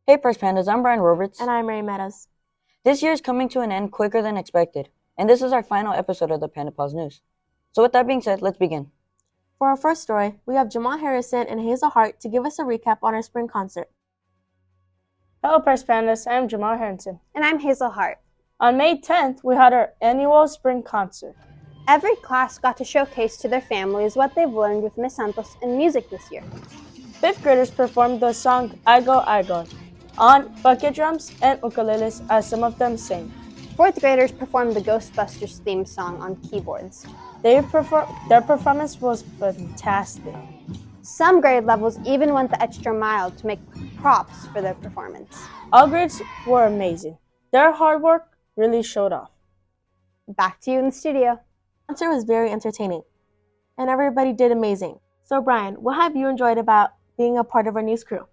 Hey Price Pandas, I'm Brian Roberts. And I'm Ray Meadows. This year is coming to an end quicker than expected, and this is our final episode of the Panda Paws News. So with that being said, let's begin. For our first story, we have Jamal Harrison and Hazel Hart to give us a recap on our spring concert. Hello Price Pandas, I'm Jamal Harrison. And I'm Hazel Hart. On May 10th, we had our annual spring concert. Every class got to showcase to their families what they've learned with Miss Santos in music this year. 5th graders performed the song I Go on bucket drums and ukuleles as some of them sang. 4th graders performed the Ghostbusters theme song on keyboards. Their performance was fantastic. Some grade levels even went the extra mile to make props for their performance. All grades were amazing. Their hard work really showed off. Back to you in the studio. The concert was very entertaining, and everybody did amazing. So Brian, what have you enjoyed about being a part of our news crew?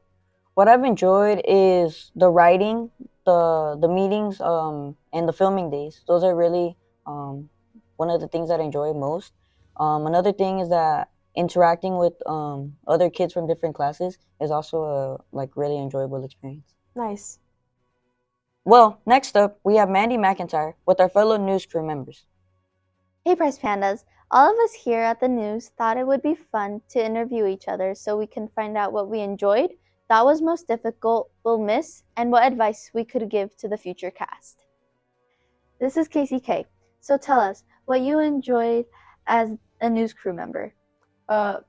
What I've enjoyed is the writing, the meetings, and the filming days. Those are really one of the things that I enjoy most. Another thing is that interacting with other kids from different classes is also a really enjoyable experience. Nice. Well, next up, we have Mandy McIntyre with our fellow news crew members. Hey Price Pandas, all of us here at the news thought it would be fun to interview each other so we can find out what we enjoyed, thought was most difficult, will miss, and what advice we could give to the future cast. This is Casey K. So tell us what you enjoyed as a news crew member. The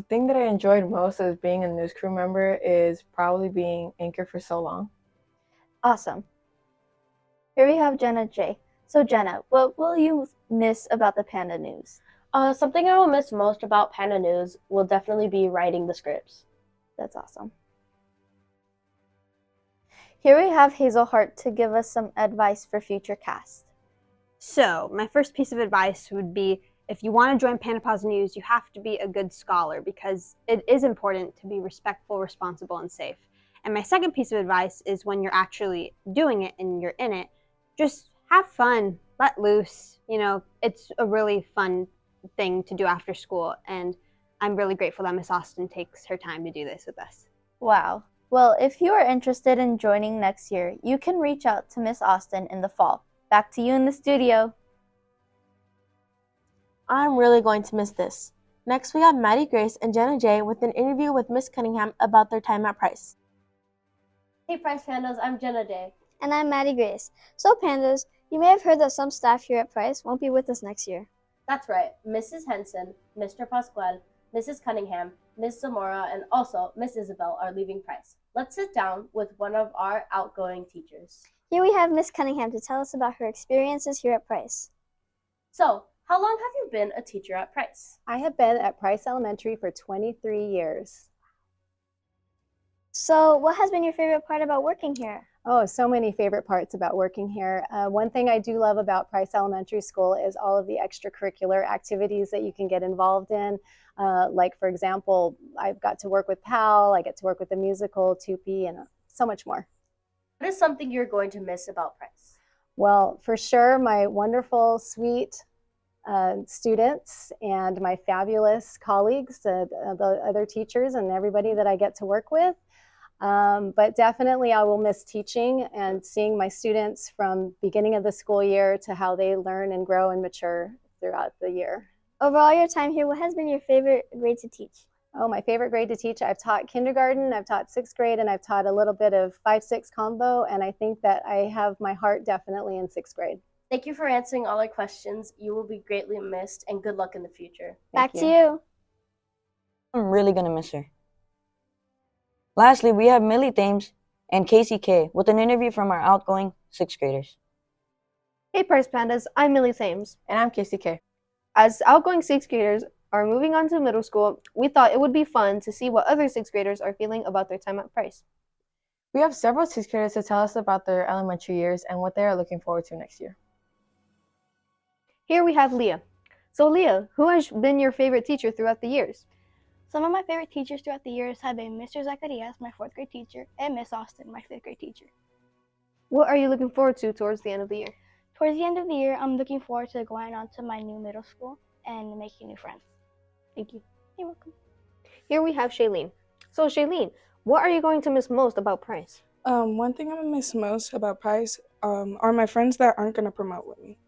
thing that I enjoyed most as being a news crew member is probably being anchor for so long. Awesome. Here we have Jenna J. So Jenna, what will you miss about the Panda News? Something I will miss most about Panda News will definitely be writing the scripts. That's awesome. Here we have Hazel Hart to give us some advice for future cast. So, my first piece of advice would be if you want to join Panda Paws News, you have to be a good scholar because it is important to be respectful, responsible, and safe. And my second piece of advice is when you're actually doing it and you're in it, just have fun, let loose. You know, it's a really fun thing to do after school, and I'm really grateful that Miss Austin takes her time to do this with us. Wow. Well, if you are interested in joining next year, you can reach out to Miss Austin in the fall. Back to you in the studio. I'm really going to miss this. Next, we have Maddie Grace and Jenna J with an interview with Miss Cunningham about their time at Price. Hey Price Pandas, I'm Jenna Day. And I'm Maddie Grace. So Pandas, you may have heard that some staff here at Price won't be with us next year. That's right, Mrs. Henson, Mr. Pascual, Mrs. Cunningham, Ms. Zamora, and also Miss Isabel are leaving Price. Let's sit down with one of our outgoing teachers. Here we have Miss Cunningham to tell us about her experiences here at Price. So, how long have you been a teacher at Price? I have been at Price Elementary for 23 years. So what has been your favorite part about working here? Oh, so many favorite parts about working here. One thing I do love about Price Elementary School is all of the extracurricular activities that you can get involved in. Like, for example, I've got to work with PAL, I get to work with the musical, Tupi, and so much more. What is something you're going to miss about Price? Well, for sure, my wonderful, sweet students and my fabulous colleagues, the other teachers and everybody that I get to work with. But definitely I will miss teaching and seeing my students from beginning of the school year to how they learn and grow and mature throughout the year. Over all your time here, what has been your favorite grade to teach? Oh, my favorite grade to teach, I've taught kindergarten, I've taught 6th grade, and I've taught a little bit of 5-6 combo, and I think that I have my heart definitely in 6th grade. Thank you for answering all our questions. You will be greatly missed, and good luck in the future. Back to you. I'm really going to miss her. Lastly, we have Millie Thames and Casey K with an interview from our outgoing 6th graders. Hey Price Pandas, I'm Millie Thames. And I'm Casey K. As outgoing 6th graders are moving on to middle school, we thought it would be fun to see what other 6th graders are feeling about their time at Price. We have several 6th graders to tell us about their elementary years and what they are looking forward to next year. Here we have Leah. So Leah, who has been your favorite teacher throughout the years? Some of my favorite teachers throughout the years have been Mr. Zacarias, my 4th grade teacher, and Miss Austin, my 5th grade teacher. What are you looking forward to towards the end of the year? Towards the end of the year, I'm looking forward to going on to my new middle school and making new friends. Thank you. You're welcome. Here we have Shailene. So Shailene, what are you going to miss most about Price? One thing I'm gonna miss most about Price are my friends that aren't gonna promote with me.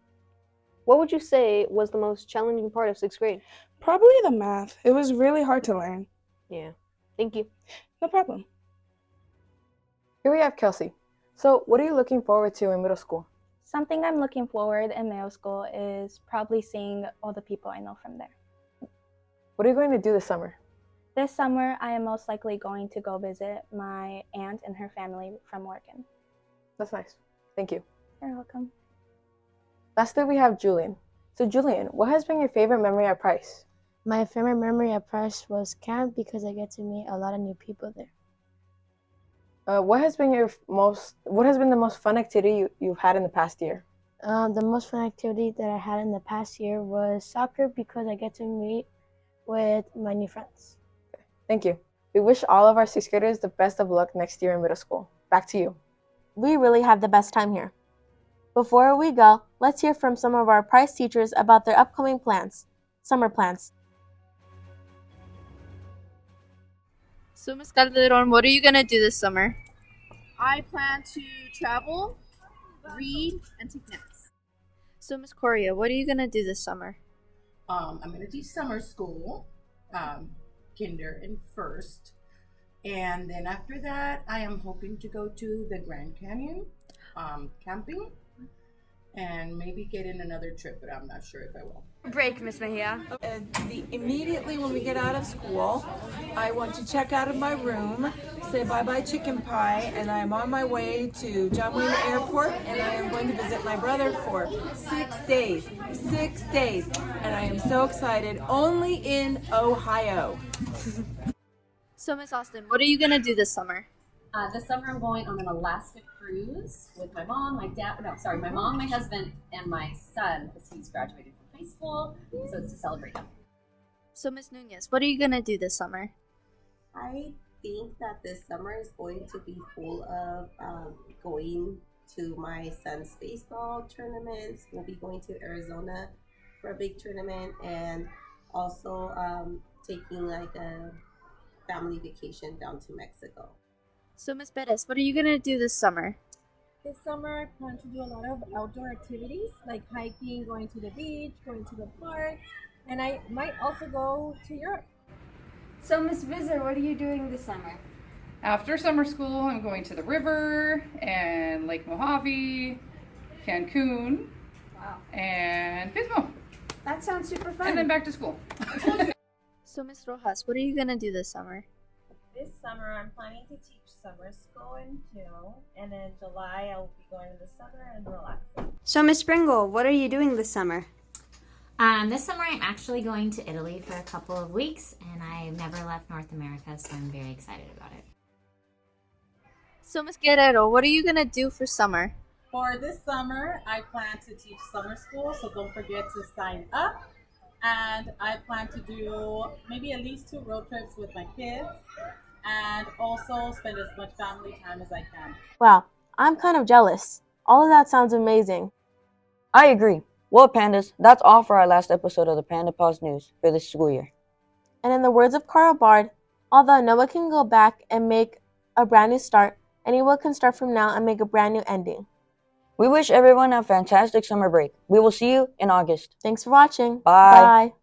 What would you say was the most challenging part of 6th grade? Probably the math. It was really hard to learn. Yeah. Thank you. No problem. Here we have Kelsey. So, what are you looking forward to in middle school? Something I'm looking forward in middle school is probably seeing all the people I know from there. What are you going to do this summer? This summer, I am most likely going to go visit my aunt and her family from Oregon. That's nice. Thank you. You're welcome. Lastly, we have Julian. So, Julian, what has been your favorite memory at Price? My favorite memory at Price was camp because I get to meet a lot of new people there. What has been the most fun activity you've had in the past year? The most fun activity that I had in the past year was soccer because I get to meet with my new friends. Thank you. We wish all of our 6th graders the best of luck next year in middle school. Back to you. We really have the best time here. Before we go, let's hear from some of our Price teachers about their upcoming plans, summer plans. So, Ms. Calderon, what are you going to do this summer? I plan to travel, read, and take naps. So, Ms. Coria, what are you going to do this summer? I'm going to teach summer school, kinder and first. And then after that, I am hoping to go to the Grand Canyon, camping, and maybe get in another trip, but I'm not sure if I will. Break, Miss Mejia. Immediately when we get out of school, I want to check out of my room, say bye-bye chicken pie, and I am on my way to John Wayne Airport, and I am going to visit my brother for 6 days. 6 days. And I am so excited. Only in Ohio. So, Miss Austin, what are you going to do this summer? This summer I'm going on an Alaska cruise with my mom, my husband, and my son because he's graduated from high school, so it's to celebrate him. So, Miss Nunez, what are you going to do this summer? I think that this summer is going to be full of going to my son's baseball tournaments. We'll be going to Arizona for a big tournament, and also taking like a family vacation down to Mexico. So, Miss Perez, what are you going to do this summer? This summer, I plan to do a lot of outdoor activities like hiking, going to the beach, going to the park, and I might also go to Europe. So, Miss Visor, what are you doing this summer? After summer school, I'm going to the river and Lake Mojave, Cancun, and Pismo. That sounds super fun. And then back to school. So, Miss Rojas, what are you going to do this summer? This summer, I'm planning to teach summer school in June, and in July, I will be going to the summer and relaxing. So, Miss Springle, what are you doing this summer? This summer, I'm actually going to Italy for a couple of weeks, and I've never left North America, so I'm very excited about it. So, Miss Guerrero, what are you going to do for summer? For this summer, I plan to teach summer school, so don't forget to sign up. And I plan to do maybe at least 2 road trips with my kids, and also spend as much family time as I can. Wow, I'm kind of jealous. All of that sounds amazing. I agree. Well, Pandas, that's all for our last episode of the Panda Paws News for this school year. And in the words of Carl Bard, although Noah can go back and make a brand new start, anyone can start from now and make a brand new ending. We wish everyone a fantastic summer break. We will see you in August. Thanks for watching. Bye. Bye.